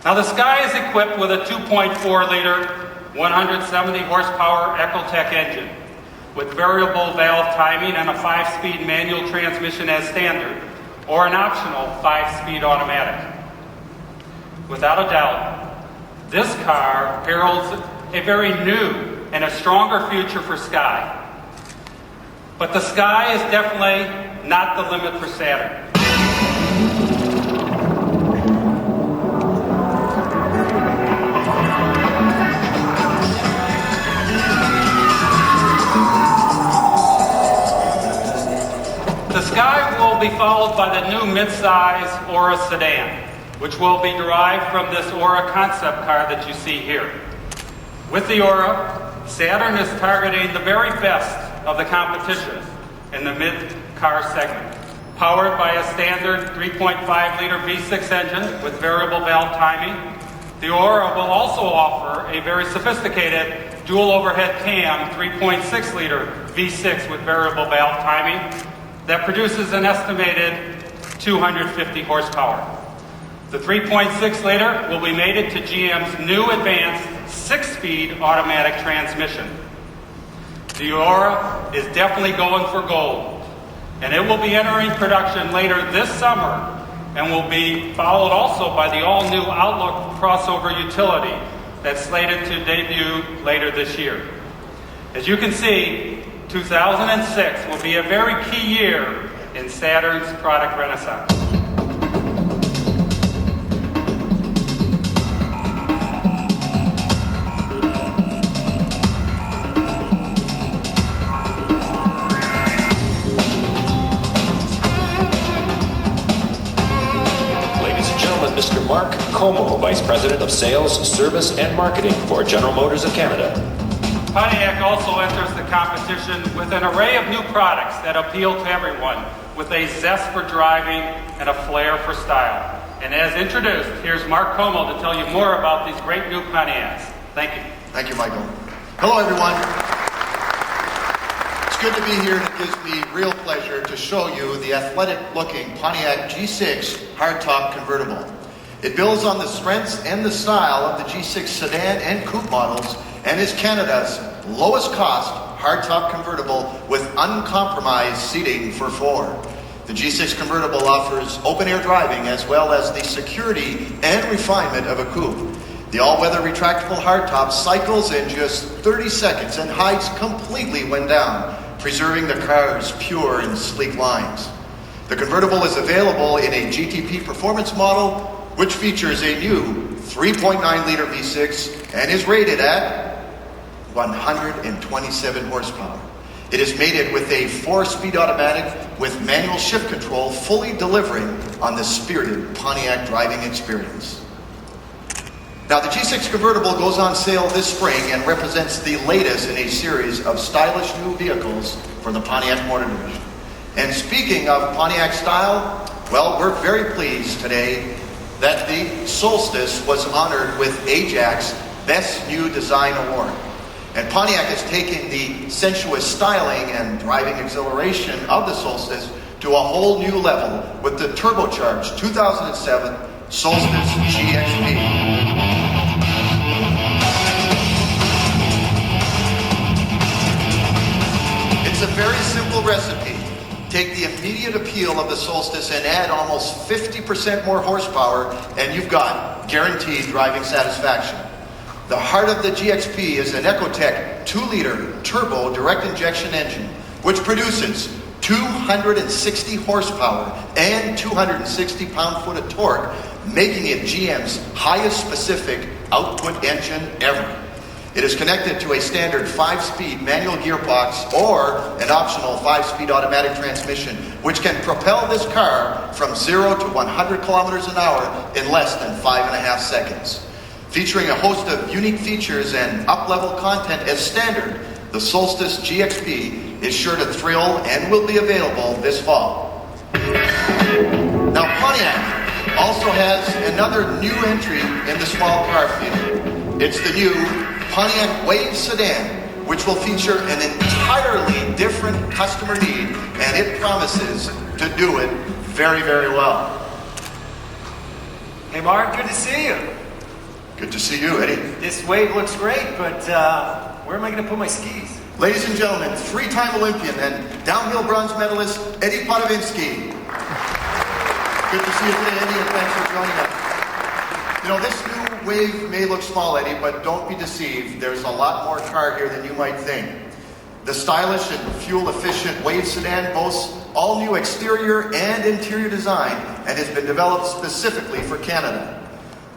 Now the Sky is equipped with a 2.4-liter, 170 horsepower Ecotec engine with variable valve timing and a 5-speed manual transmission as standard, or an optional 5-speed automatic. Without a doubt, this car heralds a very new and a stronger future for Sky. But the Sky is definitely not the limit for Saturn. The Sky will be followed by the new midsize Aura sedan, which will be derived from this Aura concept car that you see here. With the Aura, Saturn is targeting the very best of the competition in the mid-car segment. Powered by a standard 3.5-liter V6 engine with variable valve timing, the Aura will also offer a very sophisticated dual overhead cam 3.6-liter V6 with variable valve timing that produces an estimated 250 horsepower. The 3.6-liter will be mated to GM's new advanced 6-speed automatic transmission. The Aura is definitely going for gold, and it will be entering production later this summer and will be followed also by the all-new Outlook crossover utility that's slated to debut later this year. As you can see, 2006 will be a very key year in Saturn's product renaissance. Mr. Mark Como, Vice President of Sales, Service, and Marketing for General Motors of Canada. Pontiac also enters the competition with an array of new products that appeal to everyone, with a zest for driving and a flair for style. And as introduced, here's Mark Como to tell you more about these great new Pontiacs. Thank you. Thank you, Michael. Hello, everyone. It's good to be here, and it gives me real pleasure to show you the athletic-looking Pontiac G6 hardtop convertible. It builds on the strengths and the style of the G6 sedan and coupe models and is Canada's lowest cost hardtop convertible with uncompromised seating for four. The G6 convertible offers open-air driving as well as the security and refinement of a coupe. The all-weather retractable hardtop cycles in just 30 seconds and hides completely when down, preserving the car's pure and sleek lines. The convertible is available in a GTP performance model, which features a new 3.9-liter V6 and is rated at 127 horsepower. It is mated with a 4-speed automatic with manual shift control, fully delivering on the spirited Pontiac driving experience. Now, the G6 convertible goes on sale this spring and represents the latest in a series of stylish new vehicles for the Pontiac Motor Division. And speaking of Pontiac style, well, we're very pleased today that the Solstice was honored with AJAC's Best New Design Award. And Pontiac has taken the sensuous styling and driving exhilaration of the Solstice to a whole new level with the turbocharged 2007 Solstice GXP. It's a very simple recipe. Take the immediate appeal of the Solstice and add almost 50% more horsepower, and you've got guaranteed driving satisfaction. The heart of the GXP is an Ecotec 2-liter turbo direct injection engine, which produces 260 horsepower and 260 pound-foot of torque, making it GM's highest specific output engine ever. It is connected to a standard 5-speed manual gearbox or an optional 5-speed automatic transmission, which can propel this car from 0 to 100 kilometers an hour in less than 5.5 seconds. Featuring a host of unique features and up-level content as standard, the Solstice GXP is sure to thrill and will be available this fall. Now, Pontiac also has another new entry in the small car field. It's the new Pontiac Wave Sedan, which will feature an entirely different customer need, and it promises to do it very, very well. Hey Mark, good to see you. Good to see you, Eddie. This wave looks great, but where am I going to put my skis? Ladies and gentlemen, three-time Olympian and downhill bronze medalist, Eddie Podovinski. Good to see you today, Eddie, and thanks for joining us. You know, this new wave may look small, Eddie, but don't be deceived. There's a lot more car here than you might think. The stylish and fuel-efficient Wave sedan boasts all-new exterior and interior design and has been developed specifically for Canada.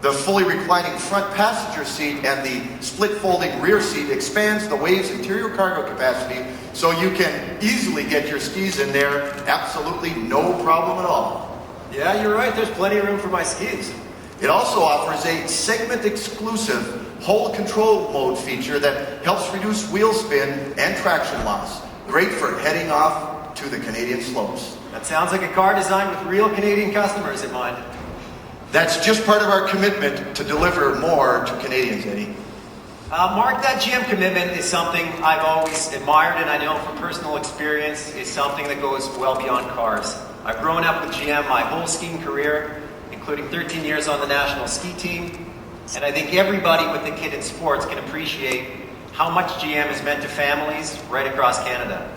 The fully reclining front passenger seat and the split-folding rear seat expands the Wave's interior cargo capacity so you can easily get your skis in there, absolutely no problem at all. Yeah, you're right. There's plenty of room for my skis. It also offers a segment-exclusive whole control mode feature that helps reduce wheel spin and traction loss. Great for heading off to the Canadian slopes. That sounds like a car designed with real Canadian customers in mind. That's just part of our commitment to deliver more to Canadians, Eddie. Mark, that GM commitment is something I've always admired, and I know from personal experience is something that goes well beyond cars. I've grown up with GM my whole skiing career, including 13 years on the national ski team, and I think everybody with a kid in sports can appreciate how much GM has meant to families right across Canada.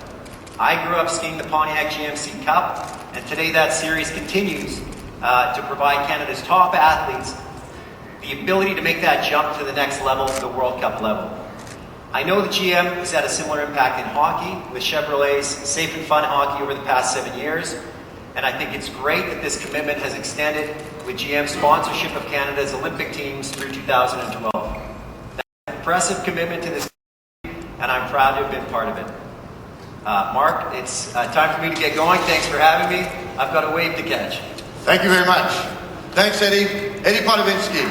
I grew up skiing the Pontiac GMC Cup, and today that series continues to provide Canada's top athletes the ability to make that jump to the next level, the World Cup level. I know the GM has had a similar impact in hockey with Chevrolet's Safe and Fun Hockey over the past 7 years, and I think it's great that this commitment has extended with GM's sponsorship of Canada's Olympic teams through 2012. That's an impressive commitment to this, and I'm proud to have been part of it. Mark, it's time for me to get going. Thanks for having me. I've got a wave to catch. Thank you very much. Thanks, Eddie. Eddie Podovinski.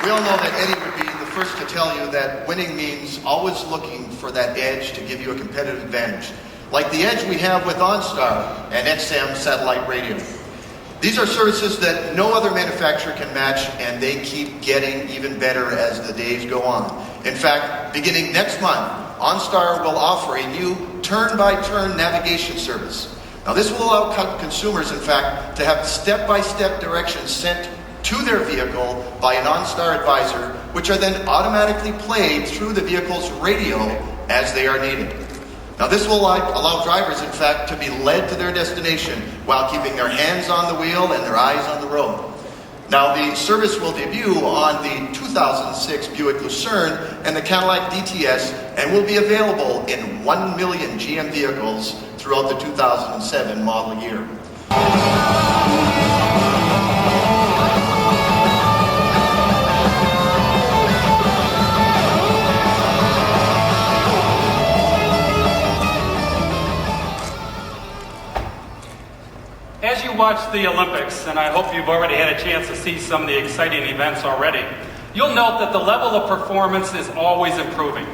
We all know that Eddie would be the first to tell you that winning means always looking for that edge to give you a competitive advantage, like the edge we have with OnStar and XM satellite radio. These are services that no other manufacturer can match, and they keep getting even better as the days go on. In fact, beginning next month, OnStar will offer a new turn-by-turn navigation service. Now, this will allow consumers, in fact, to have step-by-step directions sent to their vehicle by an OnStar advisor, which are then automatically played through the vehicle's radio as they are needed. Now, this will allow drivers, in fact, to be led to their destination while keeping their hands on the wheel and their eyes on the road. Now, the service will debut on the 2006 Buick Lucerne and the Cadillac DTS and will be available in 1 million GM vehicles throughout the 2007 model year. As you watch the Olympics, and I hope you've already had a chance to see some of the exciting events already, you'll note that the level of performance is always improving.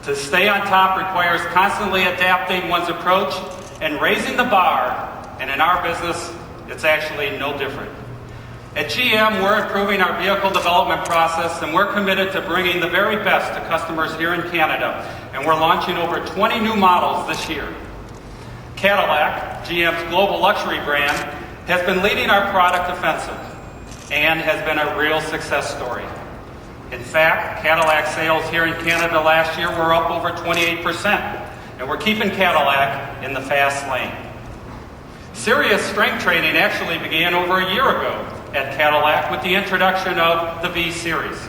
To stay on top requires constantly adapting one's approach and raising the bar, and in our business, it's actually no different. At GM, we're improving our vehicle development process, and we're committed to bringing the very best to customers here in Canada, and we're launching over 20 new models this year. Cadillac, GM's global luxury brand, has been leading our product offensive and has been a real success story. In fact, Cadillac sales here in Canada last year were up over 28%, and we're keeping Cadillac in the fast lane. Serious strength training actually began over a year ago at Cadillac with the introduction of the V-Series.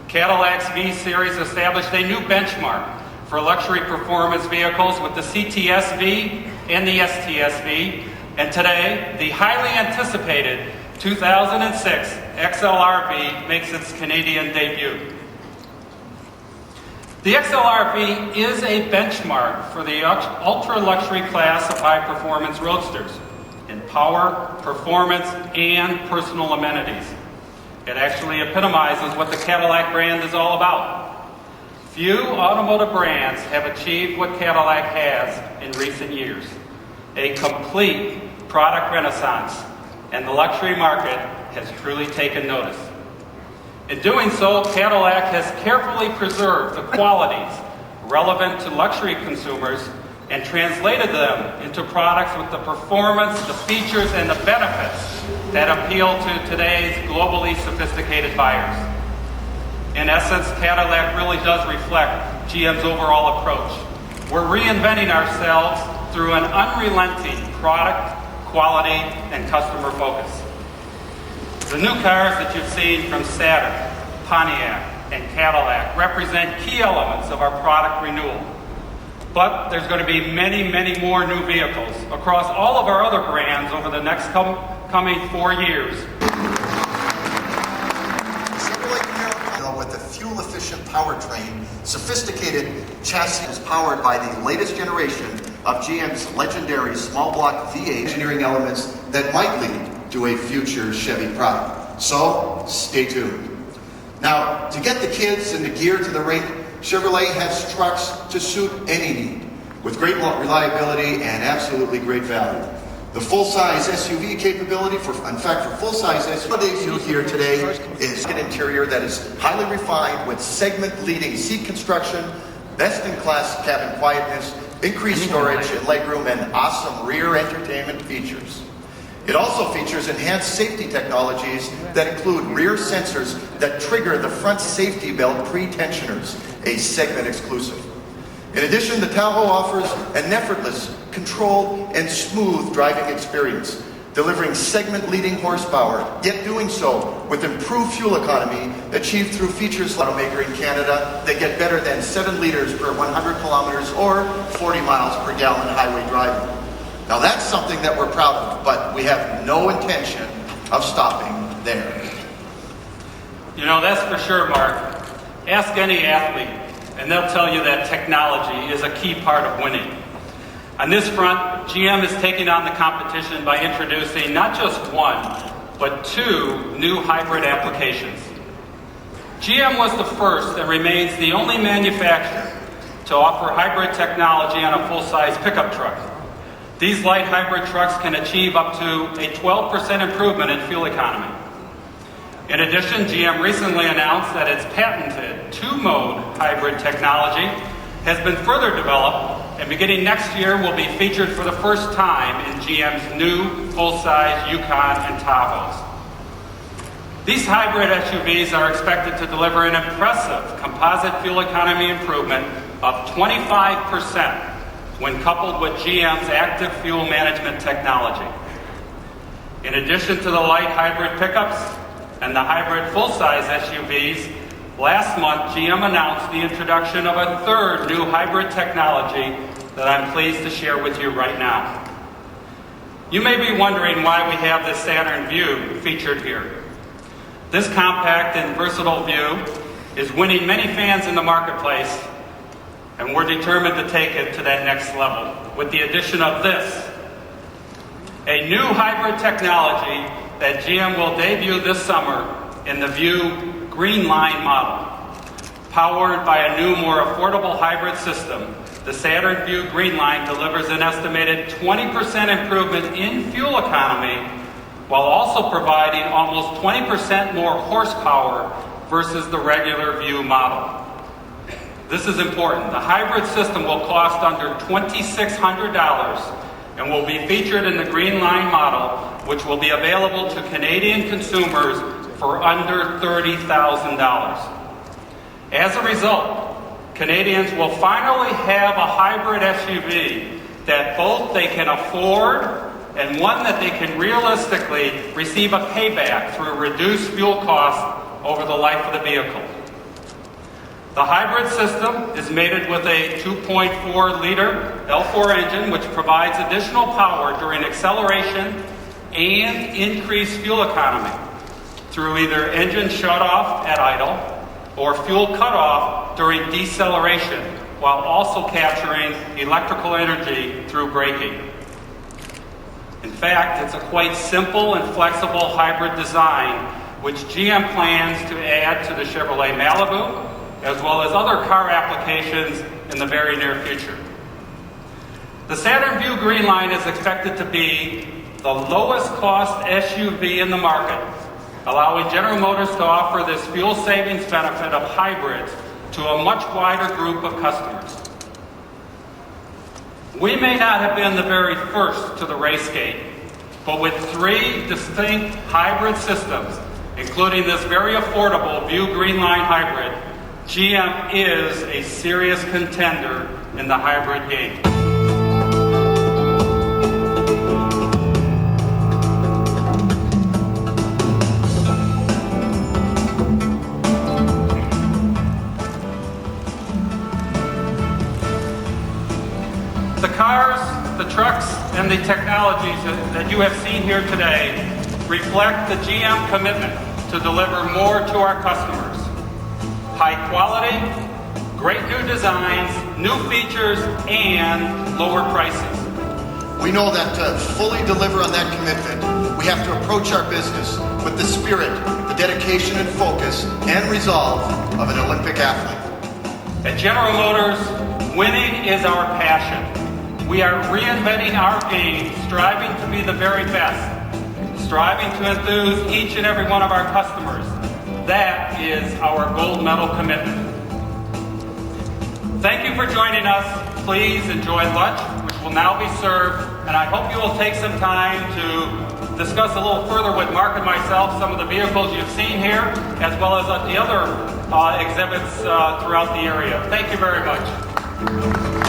Cadillac's V-Series established a new benchmark for luxury performance vehicles with the CTS-V and the STS-V, and today, the highly anticipated 2006 XLR-V makes its Canadian debut. The XLR-V is a benchmark for the ultra-luxury class of high-performance roadsters in power, performance, and personal amenities. It actually epitomizes what the Cadillac brand is all about. Few automotive brands have achieved what Cadillac has in recent years, a complete product renaissance, and the luxury market has truly taken notice. In doing so, Cadillac has carefully preserved the qualities relevant to luxury consumers and translated them into products with the performance, the features, and the benefits that appeal to today's globally sophisticated buyers. In essence, Cadillac really does reflect GM's overall approach. We're reinventing ourselves through an unrelenting product, quality, and customer focus. The new cars that you've seen from Saturn, Pontiac, and Cadillac represent key elements of our product renewal. But there's going to be many, many more new vehicles across all of our other brands over the next coming 4 years. Chevrolet Camaro with a fuel-efficient powertrain, sophisticated chassis is powered by the latest generation of GM's legendary small block V8 engineering elements that might lead to a future Chevy product. So, stay tuned. Now, to get the kids and the gear to the rink, Chevrolet has trucks to suit any need, with great reliability and absolutely great value. The full-size SUV capability, for full-size SUV, what they do here today is an interior that is highly refined with segment-leading seat construction, best-in-class cabin quietness, increased storage and legroom, and awesome rear entertainment features. It also features enhanced safety technologies that include rear sensors that trigger the front safety belt pre-tensioners, a segment exclusive. In addition, the Tahoe offers an effortless, controlled, and smooth driving experience, delivering segment-leading horsepower, yet doing so with improved fuel economy achieved through features like automaker in Canada that get better than 7 liters per 100 kilometers or 40 miles per gallon highway driving. Now that's something that we're proud of, but we have no intention of stopping there. You know, that's for sure, Mark. Ask any athlete, and they'll tell you that technology is a key part of winning. On this front, GM is taking on the competition by introducing not just 1, but 2 new hybrid applications. GM was the first and remains the only manufacturer to offer hybrid technology on a full-size pickup truck. These light hybrid trucks can achieve up to a 12% improvement in fuel economy. In addition, GM recently announced that its patented 2-mode hybrid technology has been further developed and beginning next year will be featured for the first time in GM's new full-size Yukon and Tahoes. These hybrid SUVs are expected to deliver an impressive composite fuel economy improvement of 25% when coupled with GM's active fuel management technology. In addition to the light hybrid pickups and the hybrid full-size SUVs, last month GM announced the introduction of a 3rd new hybrid technology that I'm pleased to share with you right now. You may be wondering why we have this Saturn Vue featured here. This compact and versatile Vue is winning many fans in the marketplace, and we're determined to take it to that next level with the addition of this, a new hybrid technology that GM will debut this summer in the Vue Green Line model. Powered by a new, more affordable hybrid system, the Saturn Vue Green Line delivers an estimated 20% improvement in fuel economy while also providing almost 20% more horsepower versus the regular Vue model. This is important. The hybrid system will cost under $2,600 and will be featured in the Green Line model, which will be available to Canadian consumers for under $30,000. As a result, Canadians will finally have a hybrid SUV that both they can afford and one that they can realistically receive a payback through reduced fuel costs over the life of the vehicle. The hybrid system is mated with a 2.4-liter L4 engine, which provides additional power during acceleration and increased fuel economy through either engine shutoff at idle or fuel cutoff during deceleration, while also capturing electrical energy through braking. In fact, it's a quite simple and flexible hybrid design, which GM plans to add to the Chevrolet Malibu, as well as other car applications in the very near future. The Saturn Vue Green Line is expected to be the lowest cost SUV in the market, allowing General Motors to offer this fuel savings benefit of hybrids to a much wider group of customers. We may not have been the very first to the race gate, but with 3 distinct hybrid systems, including this very affordable View Green Line hybrid, GM is a serious contender in the hybrid game. The cars, the trucks, and the technologies that you have seen here today reflect the GM commitment to deliver more to our customers. High quality, great new designs, new features, and lower prices. We know that to fully deliver on that commitment, we have to approach our business with the spirit, the dedication and focus and resolve of an Olympic athlete. At General Motors, winning is our passion. We are reinventing our game, striving to be the very best, striving to enthuse each and every one of our customers. That is our gold medal commitment. Thank you for joining us. Please enjoy lunch, which will now be served, and I hope you will take some time to discuss a little further with Mark and myself some of the vehicles you've seen here, as well as the other exhibits throughout the area. Thank you very much.